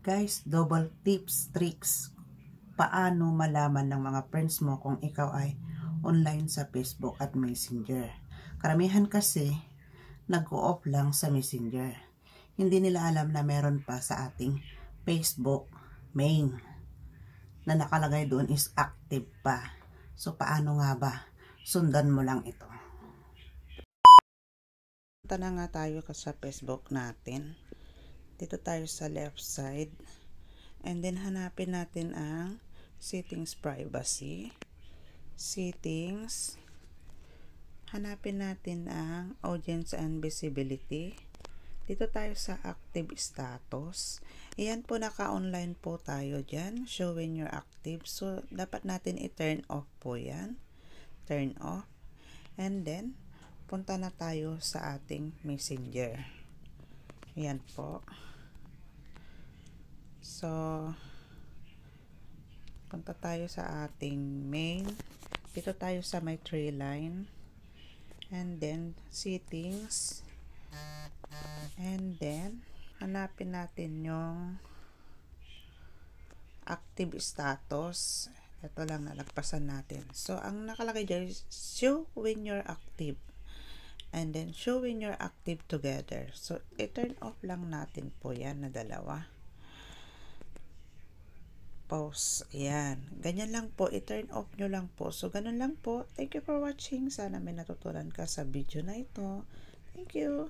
Guys, double tips, tricks. Paano malaman ng mga friends mo kung ikaw ay online sa Facebook at Messenger? Karamihan kasi, nag-o-off lang sa Messenger. Hindi nila alam na meron pa sa ating Facebook main na nakalagay doon is active pa. So, paano nga ba? Sundan mo lang ito. Punta na nga tayo sa Facebook natin. Dito tayo sa left side. And then, hanapin natin ang settings privacy. Settings. Hanapin natin ang audience and visibility. Dito tayo sa active status. Ayan po, naka-online po tayo dyan. Showing your active. So, dapat natin i-turn off po yan. Turn off. And then, punta na tayo sa ating Messenger. Ayan po. So, punta tayo sa ating main. Dito tayo sa my three line. And then, settings. And then, hanapin natin yung active status. Ito lang, nalagpasan natin. So, ang nakalagay dyan is show when you're active. And then, show when you're active together. So, i-turn off lang natin po yan na dalawa. Pause. Ayan. Ganyan lang po. I-turn off nyo lang po. So, ganun lang po. Thank you for watching. Sana may natutunan ka sa video na ito. Thank you.